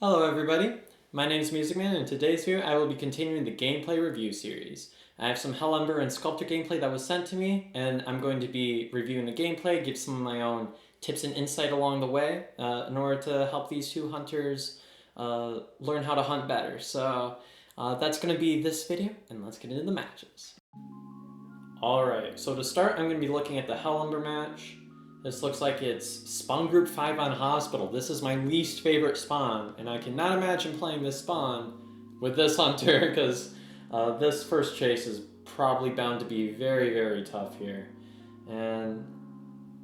Hello everybody, my name is Musicman and in today's video I will be continuing the gameplay review series. I have some Ember and Sculptor gameplay that was sent to me and I'm going to be reviewing the gameplay, give some of my own tips and insight along the way in order to help these two hunters learn how to hunt better. So that's going to be this video and let's get into the matches. Alright, so to start I'm going to be looking at the Ember match. This looks like it's spawn group 5 on hospital. This is my least favorite spawn, and I cannot imagine playing this spawn with this hunter because this first chase is probably bound to be very, very tough here. And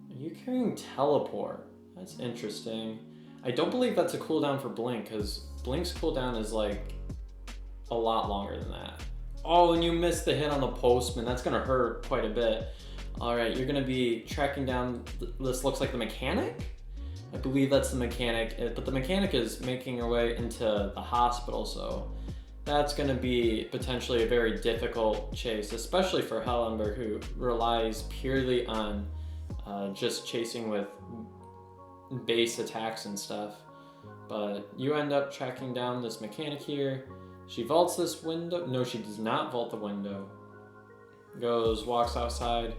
are you carrying teleport? That's interesting. I don't believe that's a cooldown for Blink because Blink's cooldown is like a lot longer than that. Oh, and you missed the hit on the postman. That's gonna hurt quite a bit. Alright, you're going to be tracking down, this looks like the mechanic? I believe that's the mechanic, but the mechanic is making her way into the hospital, so that's going to be potentially a very difficult chase, especially for Ember, who relies purely on just chasing with base attacks and stuff. But you end up tracking down this mechanic here. She vaults this window. No, she does not vault the window. Walks outside.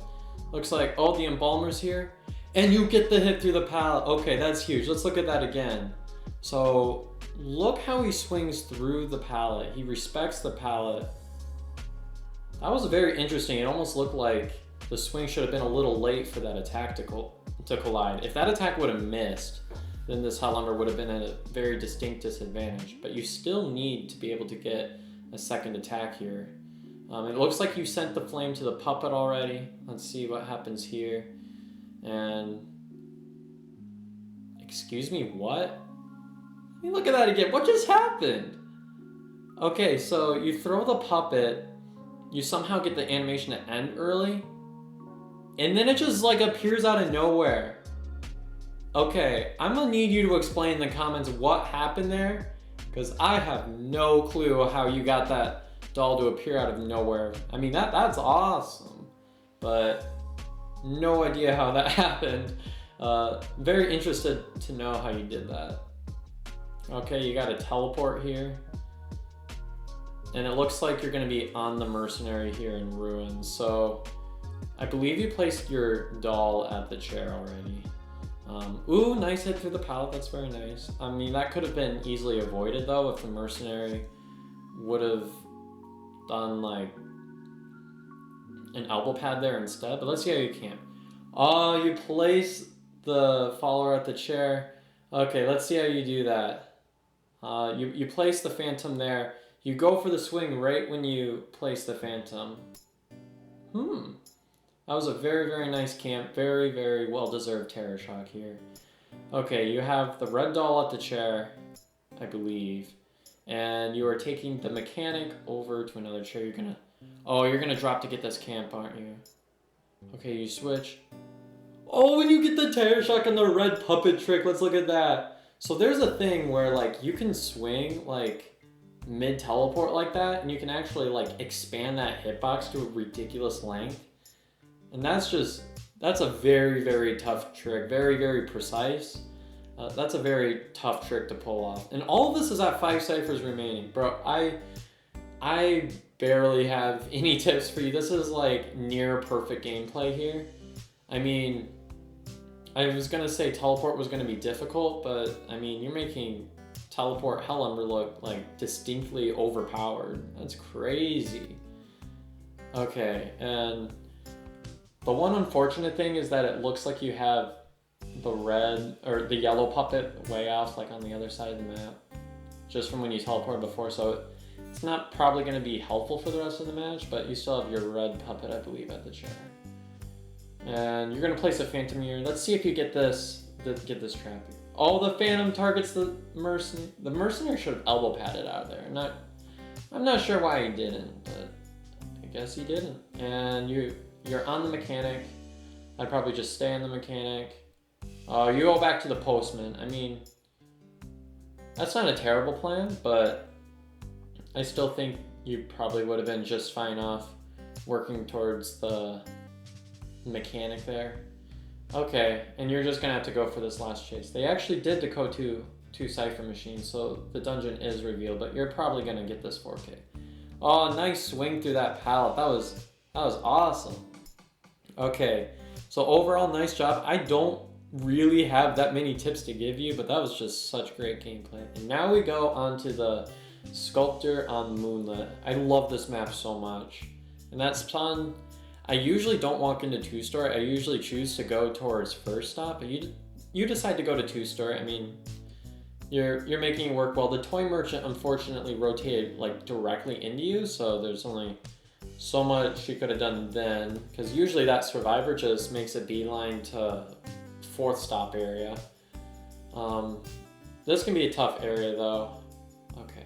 Looks like, oh, the embalmer's here. And you get the hit through the pallet. Okay, that's huge. Let's look at that again. So, look how he swings through the pallet. He respects the pallet. That was very interesting. It almost looked like the swing should have been a little late for that attack to collide. If that attack would have missed, then this Ember would have been at a very distinct disadvantage. But you still need to be able to get a second attack here. It looks like you sent the flame to the puppet already. Let's see what happens here. And... excuse me, what? Let me look at that again. What just happened? Okay, so you throw the puppet. You somehow get the animation to end early. And then it just like appears out of nowhere. Okay, I'm gonna need you to explain in the comments what happened there. Because I have no clue how you got that doll to appear out of nowhere. I mean, that's awesome, but no idea how that happened. Very interested to know how you did that. Okay, you got a teleport here. And it looks like you're gonna be on the mercenary here in ruins. So I believe you placed your doll at the chair already. Ooh, nice hit through the pallet, that's very nice. I mean, that could have been easily avoided though if the mercenary would have done like an elbow pad there instead, but let's see how you camp. Oh, you place the follower at the chair. Okay, let's see how you do that. You place the phantom there. You go for the swing right when you place the phantom. That was a very, very nice camp. Very, very well-deserved terror shock here. Okay, you have the red doll at the chair, I believe. And you are taking the mechanic over to another chair. You're gonna drop to get this camp, aren't you? Okay, you switch. Oh, and you get the terror shock on the red puppet trick. Let's look at that. So there's a thing where like you can swing like mid teleport like that, and you can actually like expand that hitbox to a ridiculous length. And that's a very, very tough trick. Very, very precise. That's a very tough trick to pull off. And all of this is at 5 ciphers remaining. Bro, I barely have any tips for you. This is like near perfect gameplay here. I mean, I was gonna say teleport was gonna be difficult, but I mean, you're making teleport Ember look like distinctly overpowered. That's crazy. Okay, and the one unfortunate thing is that it looks like you have the red or the yellow puppet way off like on the other side of the map just from when you teleported before, so it's not probably going to be helpful for the rest of the match, but you still have your red puppet, I believe, at the chair. And you're going to place a phantom here. Let's see if you get this trap. Oh, the phantom targets the mercenary. The mercenary should have elbow padded out of there. I'm not sure why he didn't, but I guess he didn't. And you're on the mechanic. I'd probably just stay on the mechanic. You go back to the postman. I mean, that's not a terrible plan, but I still think you probably would have been just fine off working towards the mechanic there. Okay, and you're just gonna have to go for this last chase. They actually did the go to 2 cipher machines, so the dungeon is revealed, but you're probably gonna get this 4K. Oh, nice swing through that pallet. That was awesome. Okay, so overall, nice job. I don't really have that many tips to give you, but that was just such great gameplay. And now we go on to the Sculptor on Moonlit. I love this map so much. And that's fun. I usually don't walk into 2-story. I usually choose to go towards first stop, but you decide to go to 2-story. I mean, you're making it work well. The toy merchant unfortunately rotated like directly into you, so there's only so much you could have done then, because usually that survivor just makes a beeline to 4th stop area. This can be a tough area though. Okay.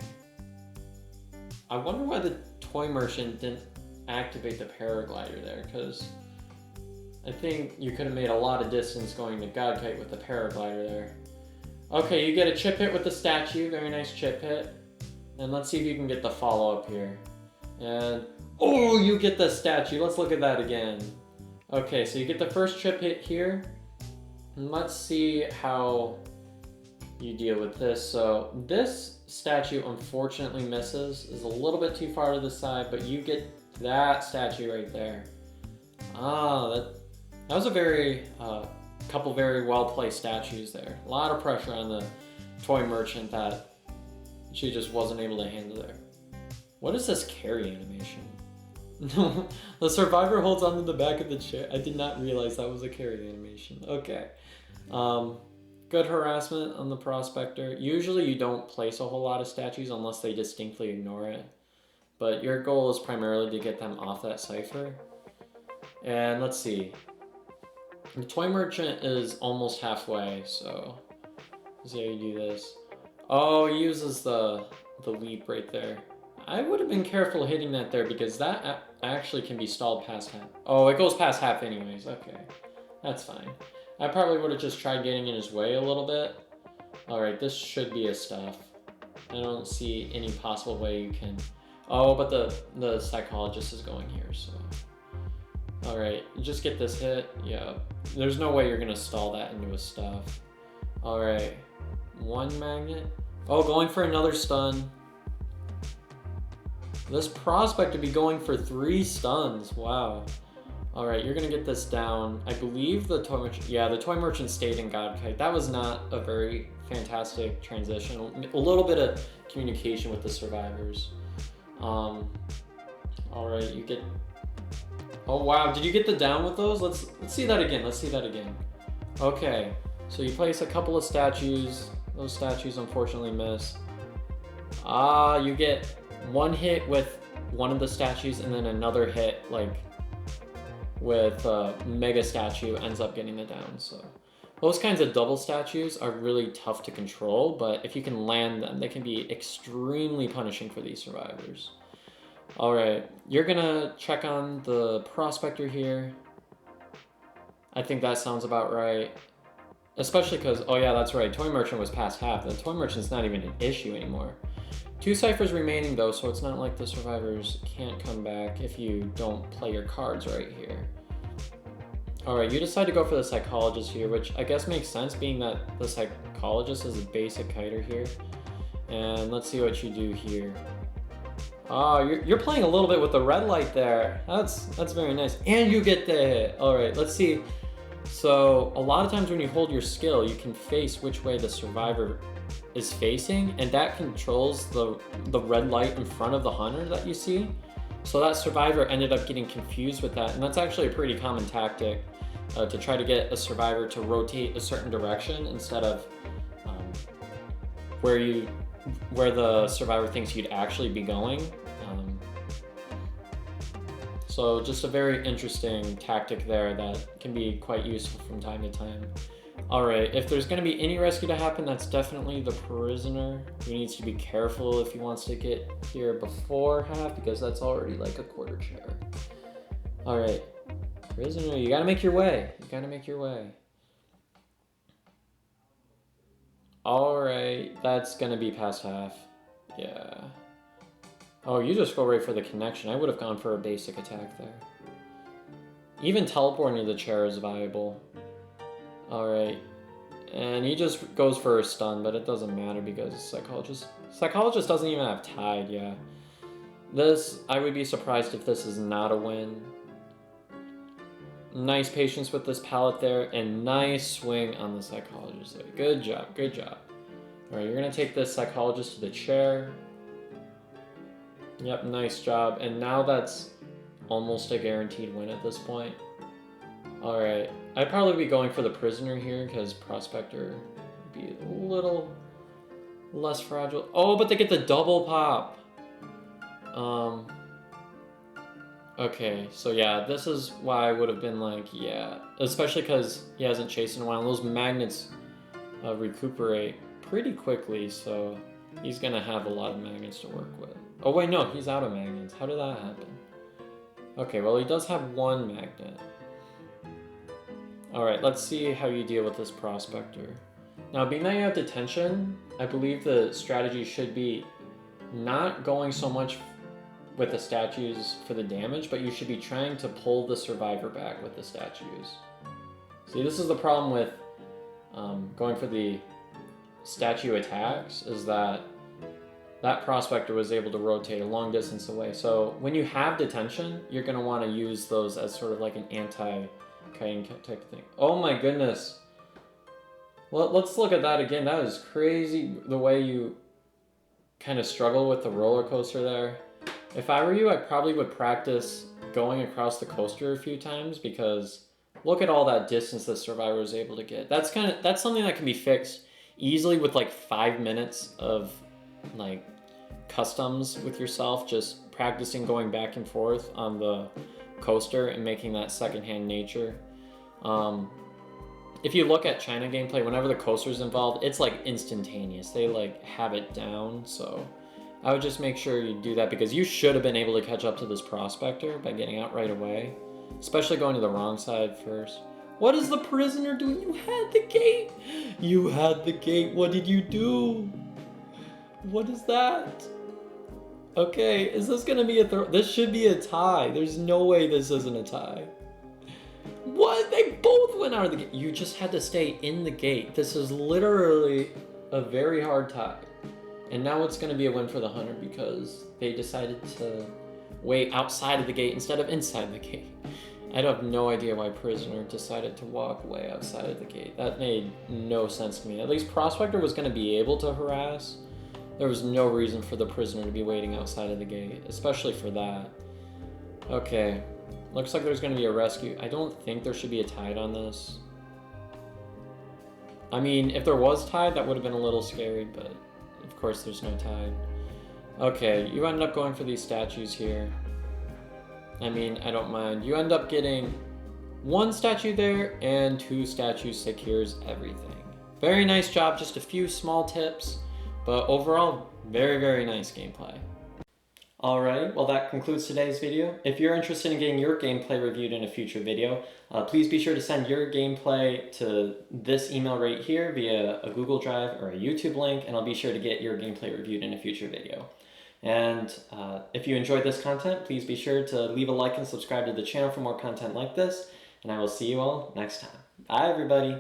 I wonder why the toy merchant didn't activate the paraglider there, because I think you could have made a lot of distance going to Godkite with the paraglider there. Okay, you get a chip hit with the statue. Very nice chip hit. And let's see if you can get the follow-up here. And, oh, you get the statue. Let's look at that again. Okay, so you get the first chip hit here. And let's see how you deal with this. So this statue unfortunately misses. Is a little bit too far to the side, but you get that statue right there. Ah, that was a very couple very well placed statues there. A lot of pressure on the toy merchant that she just wasn't able to handle there. What is this carry animation? The survivor holds onto the back of the chair. I did not realize that was a carry animation. Okay. Good harassment on the prospector. Usually you don't place a whole lot of statues unless they distinctly ignore it. But your goal is primarily to get them off that cipher. And let's see. The toy merchant is almost halfway, so let's see how you do this. Oh, he uses the leap right there. I would have been careful hitting that there because that actually can be stalled past half. Oh, it goes past half anyways. Okay, that's fine. I probably would have just tried getting in his way a little bit. Alright, this should be a stuff. I don't see any possible way you can... Oh, but the psychologist is going here, so... Alright, just get this hit. Yeah, there's no way you're gonna stall that into a stuff. Alright, 1 magnet. Oh, going for another stun. This prospect would be going for 3 stuns. Wow. Alright, you're gonna get this down. I believe the toy merchant... Yeah, the toy merchant stayed in Godkite. That was not a very fantastic transition. A little bit of communication with the survivors. Alright, you get... Oh wow, did you get the down with those? Let's see that again. Let's see that again. Okay, so you place a couple of statues. Those statues unfortunately miss. Ah, you get 1 hit with one of the statues and then another hit like with mega statue ends up getting the down. So those kinds of double statues are really tough to control, but if you can land them, they can be extremely punishing for these survivors. Alright, you're gonna check on the prospector here. I think that sounds about right. Especially because, oh yeah, that's right, toy merchant was past half. The toy merchant's not even an issue anymore. 2 ciphers remaining though, so it's not like the survivors can't come back if you don't play your cards right here. Alright, you decide to go for the psychologist here, which I guess makes sense being that the psychologist is a basic kiter here. And let's see what you do here. Oh, you're playing a little bit with the red light there. That's very nice. And you get the hit. Alright, let's see. So, a lot of times when you hold your skill, you can face which way the survivor is facing, and that controls the red light in front of the hunter that you see. So that survivor ended up getting confused with that, and that's actually a pretty common tactic to try to get a survivor to rotate a certain direction instead of where the survivor thinks you'd actually be going. So just a very interesting tactic there that can be quite useful from time to time. Alright, if there's going to be any rescue to happen, that's definitely the prisoner, who needs to be careful if he wants to get here before half, because that's already like a quarter chair. Alright, prisoner, you gotta make your way. You gotta make your way. Alright, that's gonna be past half. Yeah. Oh, you just go right for the connection. I would have gone for a basic attack there. Even teleporting to the chair is viable. Alright. And he just goes for a stun, but it doesn't matter because Psychologist doesn't even have Tide, yeah. This, I would be surprised if this is not a win. Nice patience with this pallet there, and nice swing on the Psychologist there. Good job, good job. Alright, you're gonna take this Psychologist to the chair. Yep, nice job. And now that's almost a guaranteed win at this point. Alright, I'd probably be going for the Prisoner here, because Prospector would be a little less fragile. Oh, but they get the double pop! Okay, so yeah, this is why I would have been like, yeah. Especially because he hasn't chased in a while. Those magnets recuperate pretty quickly, so he's gonna have a lot of magnets to work with. Oh wait, no, he's out of magnets. How did that happen? Okay, well he does have one magnet. Alright, let's see how you deal with this Prospector. Now, being that you have detention, I believe the strategy should be not going so much with the statues for the damage, but you should be trying to pull the survivor back with the statues. See, this is the problem with going for the statue attacks, is that Prospector was able to rotate a long distance away. So when you have detention, you're going to want to use those as sort of like an anti-kiting type of thing. Oh my goodness. Well, let's look at that again. That is crazy, the way you kind of struggle with the roller coaster there. If I were you, I probably would practice going across the coaster a few times, because look at all that distance the survivor is able to get. That's something that can be fixed easily with like 5 minutes of like customs with yourself, just practicing going back and forth on the coaster and making that secondhand nature. If you look at China gameplay, whenever the coaster's involved, it's like instantaneous. They like have it down, so I would just make sure you do that, because you should have been able to catch up to this Prospector by getting out right away, especially going to the wrong side first. What is the Prisoner doing? You had the gate! You had the gate. What did you do? What is that? Okay, is this gonna be a throw? This should be a tie. There's no way this isn't a tie. What? They both went out of the gate. You just had to stay in the gate. This is literally a very hard tie. And now it's going to be a win for the Hunter, because they decided to wait outside of the gate instead of inside the gate. I have no idea why Prisoner decided to walk way outside of the gate. That made no sense to me. At least Prospector was going to be able to harass. There was no reason for the Prisoner to be waiting outside of the gate, especially for that. Okay, looks like there's going to be a rescue. I don't think there should be a tide on this. I mean, if there was tide, that would have been a little scary, but of course there's no tide. Okay, you end up going for these statues here. I mean, I don't mind. You end up getting 1 statue there, and 2 statues secures everything. Very nice job, just a few small tips, but overall, very, very nice gameplay. Alright, well that concludes today's video. If you're interested in getting your gameplay reviewed in a future video, please be sure to send your gameplay to this email right here via a Google Drive or a YouTube link, and I'll be sure to get your gameplay reviewed in a future video. And if you enjoyed this content, please be sure to leave a like and subscribe to the channel for more content like this, and I will see you all next time. Bye everybody!